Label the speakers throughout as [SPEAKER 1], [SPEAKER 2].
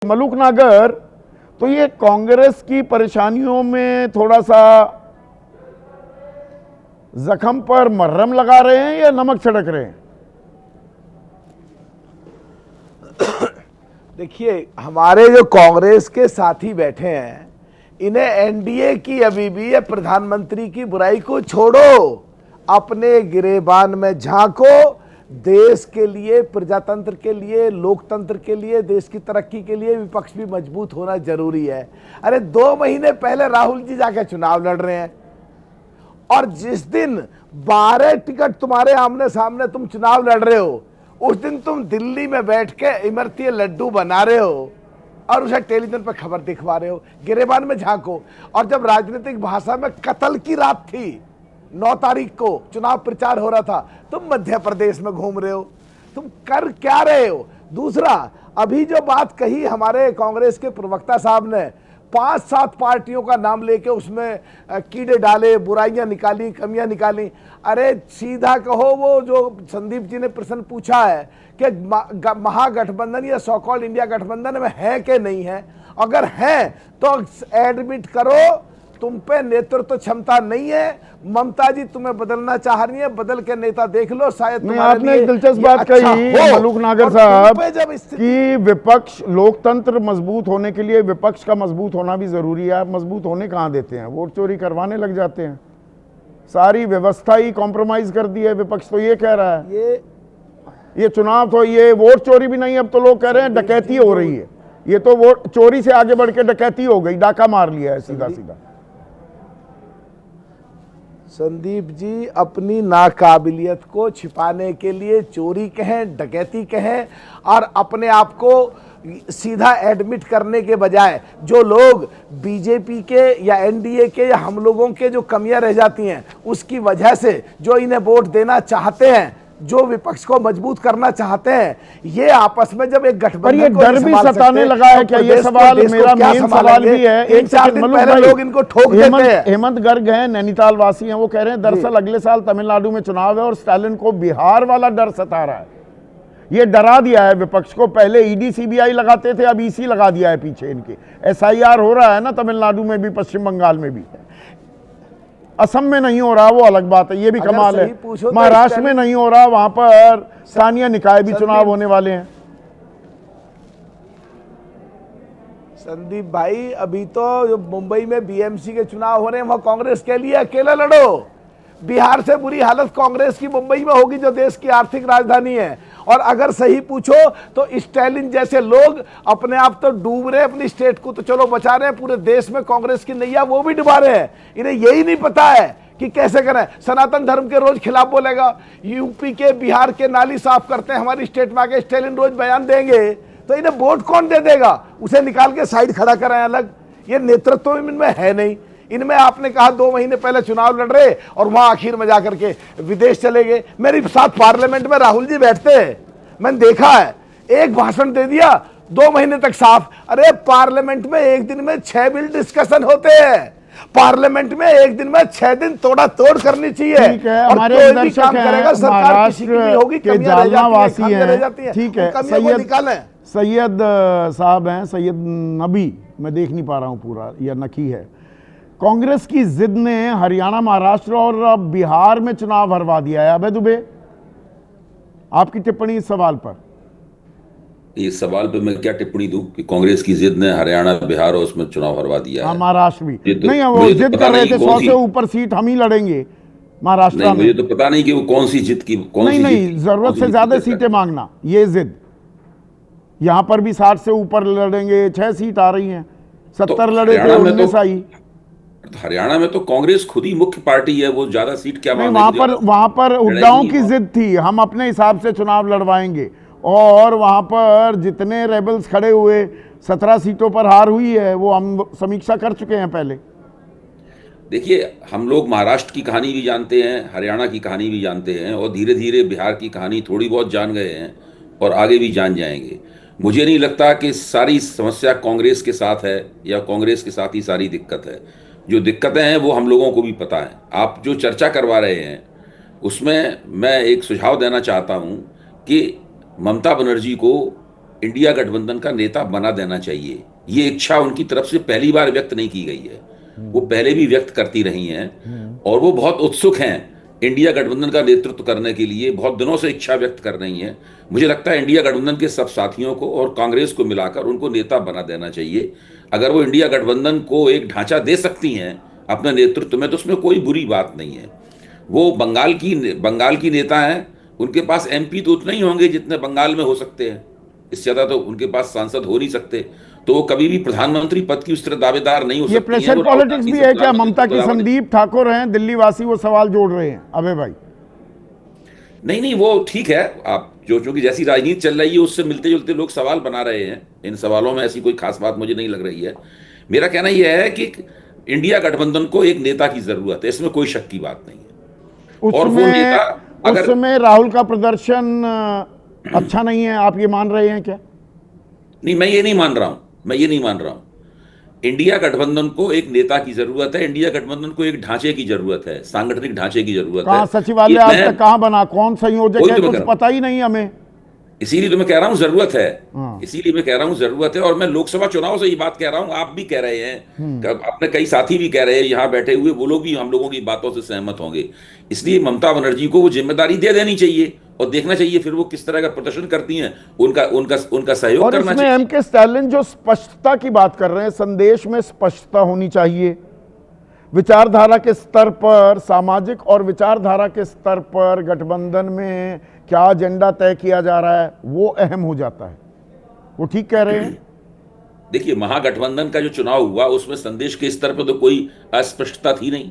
[SPEAKER 1] मलूक नागर, तो ये कांग्रेस की परेशानियों में थोड़ा सा जख्म पर मरहम लगा रहे हैं या नमक छिड़क रहे हैं?
[SPEAKER 2] देखिए, हमारे जो कांग्रेस के साथी बैठे हैं, इन्हें एनडीए की अभी भी ये प्रधानमंत्री की बुराई को छोड़ो, अपने गिरेबान में झांको। देश के लिए, प्रजातंत्र के लिए, लोकतंत्र के लिए, देश की तरक्की के लिए विपक्ष भी मजबूत होना जरूरी है। अरे 2 महीने पहले राहुल जी जाके चुनाव लड़ रहे हैं और जिस दिन 12 टिकट तुम्हारे आमने सामने तुम चुनाव लड़ रहे हो, उस दिन तुम दिल्ली में बैठ के इमरती लड्डू बना रहे हो और उसे टेलीविजन पर खबर दिखवा रहे हो। गिरेबान में झांको। और जब राजनीतिक भाषा में कत्ल की रात थी, 9 तारीख को चुनाव प्रचार हो रहा था, तुम मध्य प्रदेश में घूम रहे हो। तुम कर क्या रहे हो? दूसरा, अभी जो बात कही हमारे कांग्रेस के प्रवक्ता साहब ने, 5-7 पार्टियों का नाम लेके उसमें कीड़े डाले, बुराइयां निकाली, कमियां निकाली। अरे सीधा कहो, वो जो संदीप जी ने प्रश्न पूछा है कि महागठबंधन या सो कॉल्ड इंडिया गठबंधन में है कि नहीं है, अगर है तो एडमिट करो, तुम पे नेतृत्व क्षमता नहीं है। ममता जी तुम्हें बदलना चाह रही है, बदल के नेता देख लो, शायद तुम्हारे
[SPEAKER 1] आपने एक दिलचस्प बात कही मलूक नागर साहब कि विपक्ष, लोकतंत्र मजबूत होने के लिए विपक्ष का मजबूत होना भी जरूरी है। आप मजबूत होने कहां देते हैं? वोट चोरी करवाने लग जाते हैं। सारी व्यवस्था ही कॉम्प्रोमाइज कर दी है विपक्ष, तो ये कह रहा है ये चुनाव तो, ये वोट चोरी भी नहीं, अब तो लोग कह रहे हैं डकैती हो रही है। ये तो वोट चोरी से आगे बढ़ के डकैती हो गई, डाका मार लिया है सीधा सीधा।
[SPEAKER 2] संदीप जी अपनी नाकाबिलियत को छिपाने के लिए चोरी कहें, डकैती कहें, और अपने आप को सीधा एडमिट करने के बजाय जो लोग बीजेपी के या एनडीए के या हम लोगों के जो कमियां रह जाती हैं, उसकी वजह से जो इन्हें वोट देना चाहते हैं, जो विपक्ष को मजबूत करना चाहते हैं, ये आपस में जब एक गठबंधन,
[SPEAKER 1] ये डर भी सताने लगा है क्या? ये सवाल मेरा मेन सवाल भी है। एक सेकंड मलूक भाई,
[SPEAKER 2] लोग इनको ठोक देते हैं।
[SPEAKER 1] हेमंत गर्ग हैं, नैनीताल वासी हैं, वो कह रहे हैं दरअसल अगले साल तमिलनाडु में चुनाव है और स्टालिन को बिहार वाला डर सता रहा है। ये डरा दिया है विपक्ष को। पहले ईडी सीबीआई लगाते थे, अब ईसी लगा दिया है पीछे इनके। एसआईआर हो रहा है ना तमिलनाडु में भी, पश्चिम बंगाल में भी। असम में नहीं हो रहा, वो अलग बात है, ये भी कमाल है। महाराष्ट्र में नहीं हो रहा, वहां पर स्थानीय निकाय भी चुनाव होने वाले हैं।
[SPEAKER 2] संदीप भाई, अभी तो जो मुंबई में बीएमसी के चुनाव हो रहे हैं, वहां कांग्रेस के लिए अकेला लड़ो। बिहार से बुरी हालत कांग्रेस की मुंबई में होगी, जो देश की आर्थिक राजधानी है। और अगर सही पूछो तो स्टालिन जैसे लोग अपने आप तो डूब रहे, अपनी स्टेट को तो चलो बचा रहे हैं, पूरे देश में कांग्रेस की नैया वो भी डुबा रहे हैं। इन्हें यही नहीं पता है कि कैसे करें। सनातन धर्म के रोज खिलाफ बोलेगा, यूपी के, बिहार के नाली साफ करते हैं, हमारी स्टेट में आके स्टालिन रोज बयान देंगे, तो इन्हें वोट कौन दे देगा? उसे निकाल के साइड खड़ा कराएं अलग। ये नेतृत्व इनमें है नहीं। इनमें आपने कहा 2 महीने पहले चुनाव लड़ रहे और वहां आखिर में जाकर के विदेश चले गए। मेरे साथ पार्लियामेंट में राहुल जी बैठते हैं, मैंने देखा है, एक भाषण दे दिया, 2 महीने तक साफ। अरे पार्लियामेंट में एक दिन में 6 बिल डिस्कशन होते हैं। पार्लियामेंट में एक दिन में 6 दिन तोड़ा तोड़ करनी चाहिए।
[SPEAKER 1] ठीक है, हमारे दर्शक हैं महाराष्ट्र के जालनावासी हैं, ठीक है, सैयद साहब हैं, सैयद नबी, मैं देख नहीं पा रहा हूं पूरा, या नकी है। कांग्रेस की जिद ने हरियाणा, महाराष्ट्र और बिहार में चुनाव हरवा दिया है। अभय दुबे, आपकी टिप्पणी इस सवाल पर?
[SPEAKER 3] इस सवाल पे मैं क्या टिप्पणी दूं कि कांग्रेस की जिद ने हरियाणा, बिहार और उसमें चुनाव हरवा दिया है।
[SPEAKER 1] महाराष्ट्र भी नहीं, वो जिद कर रहे थे 100 से ऊपर सीट हम ही लड़ेंगे महाराष्ट्र में।
[SPEAKER 3] मुझे तो पता नहीं कि वो कौन सी जिद की,
[SPEAKER 1] नहीं, जरूरत से ज्यादा सीटें मांगना, ये जिद। यहां पर भी 60 से ऊपर लड़ेंगे, 6 सीट आ रही हैं, 70 लड़े थे, 19 आई।
[SPEAKER 3] हरियाणा में तो कांग्रेस खुद ही मुख्य पार्टी है, वो ज्यादा सीट क्या मांगेगी?
[SPEAKER 1] वहां पर हुड्डाओं की जिद थी, हम अपने हिसाब से चुनाव लड़वाएंगे, और वहां पर जितने रेबल्स खड़े हुए, 17 सीटों पर हार हुई है, वो हम समीक्षा कर चुके हैं पहले।
[SPEAKER 3] देखिए, हम लोग महाराष्ट्र की कहानी भी जानते हैं, हरियाणा की कहानी भी जानते हैं, और धीरे धीरे बिहार की कहानी थोड़ी बहुत जान गए हैं और आगे भी जान जाएंगे। मुझे नहीं लगता कि सारी समस्या कांग्रेस के साथ है या कांग्रेस के साथ ही सारी दिक्कत है। जो दिक्कतें हैं वो हम लोगों को भी पता है। आप जो चर्चा करवा रहे हैं उसमें मैं एक सुझाव देना चाहता हूं कि ममता बनर्जी को इंडिया गठबंधन का नेता बना देना चाहिए। ये इच्छा उनकी तरफ से पहली बार व्यक्त नहीं की गई है, वो पहले भी व्यक्त करती रही हैं और वो बहुत उत्सुक हैं इंडिया गठबंधन का नेतृत्व करने के लिए, बहुत दिनों से इच्छा व्यक्त कर रही हैं। मुझे लगता है इंडिया गठबंधन के सब साथियों को और कांग्रेस को मिलाकर उनको नेता बना देना चाहिए। अगर वो इंडिया गठबंधन को एक ढांचा दे सकती हैं अपने नेतृत्व में तो उसमें कोई बुरी बात नहीं है। वो बंगाल की नेता हैं, उनके पास एमपी तो उतने ही होंगे जितने बंगाल में हो सकते हैं, इससे ज्यादा तो उनके पास सांसद हो नहीं सकते, तो वो कभी भी प्रधानमंत्री पद की उस तरह दावेदार नहीं हो सकती
[SPEAKER 1] ये प्रेशर पॉलिटिक्स भी है क्या? ममता की संदीप ठाकुर हैं दिल्ली वासी, वो सवाल जोड़ रहे हैं अबे भाई।
[SPEAKER 3] नहीं, वो ठीक है। आप जो कि जैसी राजनीति चल रही है उससे मिलते जुलते लोग सवाल बना रहे हैं, इन सवालों में ऐसी कोई खास बात मुझे नहीं लग रही है। मेरा कहना यह है कि इंडिया गठबंधन को एक नेता की जरूरत है, इसमें कोई शक की बात नहीं है। और वो नेता
[SPEAKER 1] उसमें राहुल का प्रदर्शन अच्छा नहीं है, आप ये मान रहे हैं क्या?
[SPEAKER 3] नहीं, मैं ये नहीं मान रहा हूं। इंडिया गठबंधन को एक नेता की जरूरत है, इंडिया गठबंधन को एक ढांचे की जरूरत है, सांगठनिक ढांचे की जरूरत है।
[SPEAKER 1] सचिवालय आज तक कहां बना, कौन संयोजक है, कुछ पता ही नहीं हमें।
[SPEAKER 3] इसीलिए तो मैं कह रहा हूं जरूरत है, और मैं लोकसभा चुनाव से ये बात कह रहा हूं, आप भी कह रहे हैं, अपने कई साथी भी कह रहे हैं यहां बैठे हुए, वो लोग भी हम लोगों की बातों से सहमत होंगे। इसलिए ममता बनर्जी को वो जिम्मेदारी दे देनी चाहिए और देखना चाहिए फिर वो किस तरह का प्रदर्शन करती हैं, उनका सहयोग करना चाहिए।
[SPEAKER 1] एमके स्टालिन जो स्पष्टता की बात कर रहे हैं, संदेश में स्पष्टता होनी चाहिए, विचारधारा के स्तर पर, सामाजिक और विचारधारा के स्तर पर गठबंधन में क्या एजेंडा तय किया जा रहा है वो अहम हो जाता है। वो ठीक कह रहे हैं।
[SPEAKER 3] देखिए, महागठबंधन का जो चुनाव हुआ उसमें संदेश के स्तर पर तो कोई अस्पष्टता थी नहीं,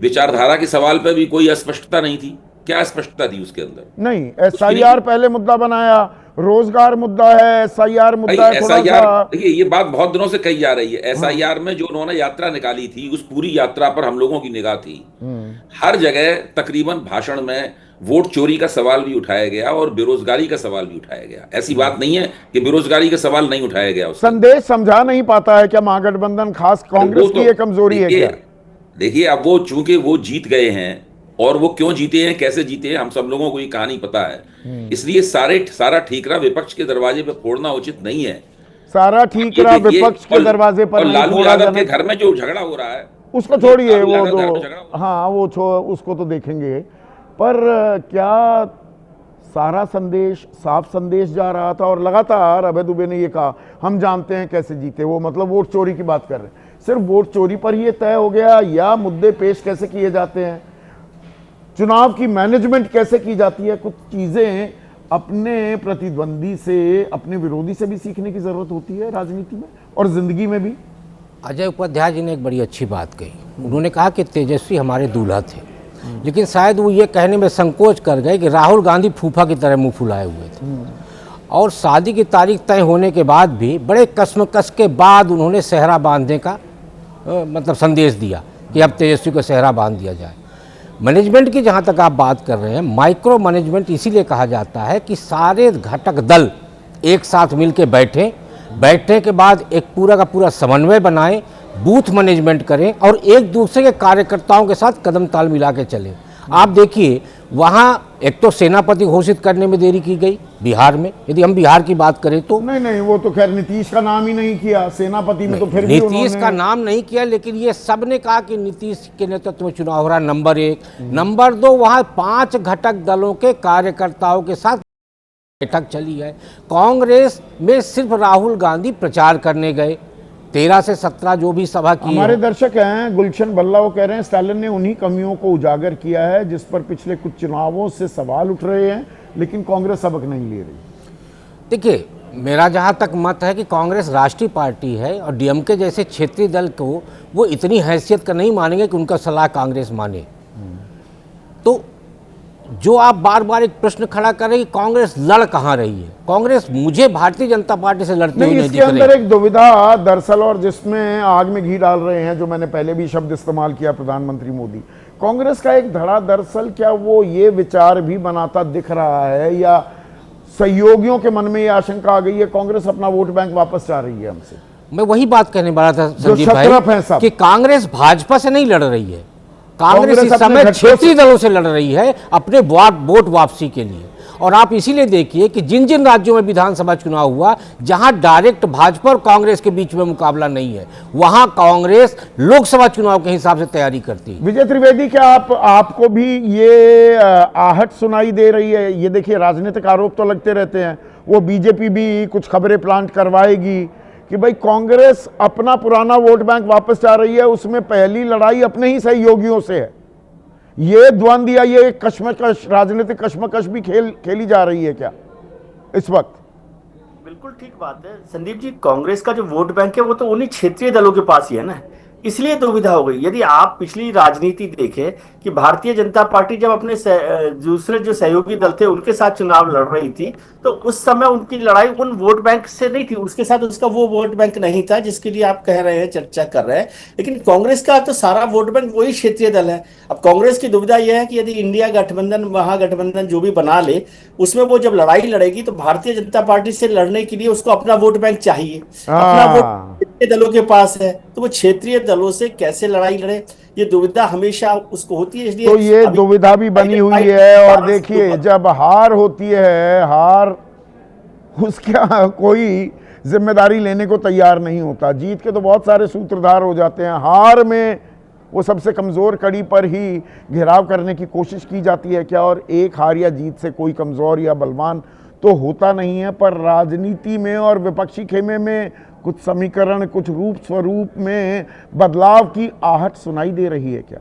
[SPEAKER 3] विचारधारा के सवाल पर भी कोई अस्पष्टता नहीं थी। क्या स्पष्टता थी उसके अंदर?
[SPEAKER 1] नहीं, एसआईआर पहले मुद्दा बनाया, रोजगार मुद्दा है, एसआईआर मुद्दा है, थोड़ा सा।
[SPEAKER 3] देखिए, ये बात बहुत दिनों से कही जा रही है। एसआईआर में जो उन्होंने यात्रा निकाली थी, उस पूरी यात्रा पर हम लोगों की निगाह थी। हर जगह तकरीबन भाषण में वोट चोरी का सवाल भी उठाया गया और बेरोजगारी का सवाल भी उठाया गया। ऐसी बात नहीं है कि बेरोजगारी का सवाल नहीं उठाया गया।
[SPEAKER 1] संदेश समझा नहीं पाता है क्या महागठबंधन? खास कांग्रेस की ये कमजोरी है क्या?
[SPEAKER 3] देखिए, अब वो चूंकि वो जीत गए हैं, और वो क्यों जीते हैं, कैसे जीते हैं, हम सब लोगों को ये कहानी पता है। इसलिए सारा ठीकरा विपक्ष के दरवाजे पर फोड़ना उचित नहीं है।
[SPEAKER 1] सारा ठीकरा विपक्ष के दरवाजे पर नहीं,
[SPEAKER 3] लालू यादव के घर में जो झगड़ा हो रहा है
[SPEAKER 1] उसको छोड़िए, वो तो हाँ उसको तो देखेंगे। पर क्या सारा संदेश, साफ संदेश जा रहा था? और लगातार अभय दुबे ने ये कहा हम जानते हैं कैसे जीते, वो मतलब वोट चोरी की बात कर रहे हैं। सिर्फ वोट चोरी पर ही तय हो गया, या मुद्दे पेश कैसे किए जाते हैं, चुनाव की मैनेजमेंट कैसे की जाती है, कुछ चीजें अपने प्रतिद्वंदी से, अपने विरोधी से भी सीखने की जरूरत होती है राजनीति में और जिंदगी में भी।
[SPEAKER 4] अजय उपाध्याय जी ने एक बड़ी अच्छी बात कही। उन्होंने कहा कि तेजस्वी हमारे दूल्हा थे, लेकिन शायद वो ये कहने में संकोच कर गए कि राहुल गांधी फूफा की तरह मुंह फुलाए हुए थे, और शादी की तारीख तय होने के बाद भी बड़े कसमकस के बाद उन्होंने सेहरा बांधने का मतलब संदेश दिया कि अब तेजस्वी को सेहरा बांध दिया जाए। मैनेजमेंट की जहाँ तक आप बात कर रहे हैं, माइक्रो मैनेजमेंट इसीलिए कहा जाता है कि सारे घटक दल एक साथ मिलकर बैठने के बाद एक पूरा का पूरा समन्वय बनाएं, बूथ मैनेजमेंट करें और एक दूसरे के कार्यकर्ताओं के साथ कदम ताल मिला के चलें। आप देखिए, वहाँ एक तो सेनापति घोषित करने में देरी की गई बिहार में, यदि हम बिहार की बात करें तो।
[SPEAKER 1] नहीं, वो तो खैर नीतीश का नाम ही नहीं किया सेनापति में, तो फिर भी
[SPEAKER 4] नीतीश का नाम नहीं किया, लेकिन ये सब ने कहा कि नीतीश के नेतृत्व में चुनाव हो रहा। नंबर 1, नंबर 2, वहाँ 5 घटक दलों के कार्यकर्ताओं के साथ बैठक चली है। कांग्रेस में सिर्फ राहुल गांधी प्रचार करने गए, 13 से 17 जो भी सभा की।
[SPEAKER 1] हमारे दर्शक हैं गुलशन बल्ला, वो कह रहे हैं स्टालिन ने उन्हीं कमियों को उजागर किया है जिस पर पिछले कुछ चुनावों से सवाल उठ रहे हैं, लेकिन कांग्रेस सबक नहीं ले रही।
[SPEAKER 4] देखिए, मेरा जहाँ तक मत है कि कांग्रेस राष्ट्रीय पार्टी है और डीएमके जैसे क्षेत्रीय दल को वो इतनी हैसियत का नहीं मानेंगे कि उनका सलाह कांग्रेस माने। तो जो आप बार बार एक प्रश्न खड़ा कर रहे हैं कि कांग्रेस लड़ कहाँ रही है, कांग्रेस मुझे भारतीय जनता पार्टी से लड़ती हुई नहीं दिख रही।
[SPEAKER 1] इसके अंदर एक दुविधा दरअसल, और जिसमें आग में घी डाल रहे हैं, जो मैंने पहले भी शब्द इस्तेमाल किया प्रधानमंत्री मोदी, कांग्रेस का एक धड़ा दरअसल क्या वो ये विचार भी बनाता दिख रहा है, या सहयोगियों के मन में ये आशंका आ गई है कांग्रेस अपना वोट बैंक वापस चाह रही है हमसे?
[SPEAKER 4] मैं वही बात कहने वाला था संदीप भाई कि कांग्रेस भाजपा से नहीं लड़ रही है, कांग्रेस इस समय क्षेत्रीय दलों से लड़ रही है अपने वोट वापसी के लिए। और आप इसीलिए देखिए कि जिन जिन राज्यों में विधानसभा चुनाव हुआ जहां डायरेक्ट भाजपा और कांग्रेस के बीच में मुकाबला नहीं है, वहां कांग्रेस लोकसभा चुनाव के हिसाब से तैयारी करती है।
[SPEAKER 1] विजय त्रिवेदी, क्या आपको भी ये आहट सुनाई दे रही है? ये देखिए, राजनीतिक आरोप तो लगते रहते हैं, वो बीजेपी भी कुछ खबरें प्लांट करवाएगी कि भाई कांग्रेस अपना पुराना वोट बैंक वापस जा रही है, उसमें पहली लड़ाई अपने ही सहयोगियों से है। ये द्वंद या ये कश्मकश, राजनीतिक कश्मकश भी खेली जा रही है क्या इस वक्त?
[SPEAKER 5] बिल्कुल ठीक बात है संदीप जी। कांग्रेस का जो वोट बैंक है वो तो उन्हीं क्षेत्रीय दलों के पास ही है ना, इसलिए दुविधा हो गई। यदि आप पिछली राजनीति देखें कि भारतीय जनता पार्टी जब अपने दूसरे जो सहयोगी दल थे उनके साथ चुनाव लड़ रही थी, तो उस समय उनकी लड़ाई उन वोट बैंक से नहीं थी, उसके साथ उसका वो वोट बैंक नहीं था जिसके लिए आप कह रहे हैं, चर्चा कर रहे हैं। लेकिन कांग्रेस का तो सारा वोट बैंक वही क्षेत्रीय दल है। अब कांग्रेस की दुविधा यह है कि यदि इंडिया गठबंधन, महागठबंधन जो भी बना ले, उसमें वो जब लड़ाई लड़ेगी तो भारतीय जनता पार्टी से लड़ने के लिए उसको अपना वोट बैंक चाहिए, अपना वोट क्षेत्रीय दलों के पास है, तो वो क्षेत्रीय दलों से कैसे लड़ाई लड़े, ये दुविधा हमेशा उसको होती है। इसलिए
[SPEAKER 1] तो ये दुविधा भी बनी हुई है। और देखिए, जब हार होती है, हार उसका कोई जिम्मेदारी लेने को तैयार नहीं होता। जीत के तो बहुत सारे सूत्रधार हो जाते हैं, हार में वो सबसे कमज़ोर कड़ी पर ही घेराव करने की कोशिश की जाती है क्या? और एक हार या जीत से कोई कमज़ोर या बलवान तो होता नहीं है। पर राजनीति में और विपक्षी खेमे में कुछ समीकरण, कुछ रूप स्वरूप में बदलाव की आहट सुनाई दे रही है क्या?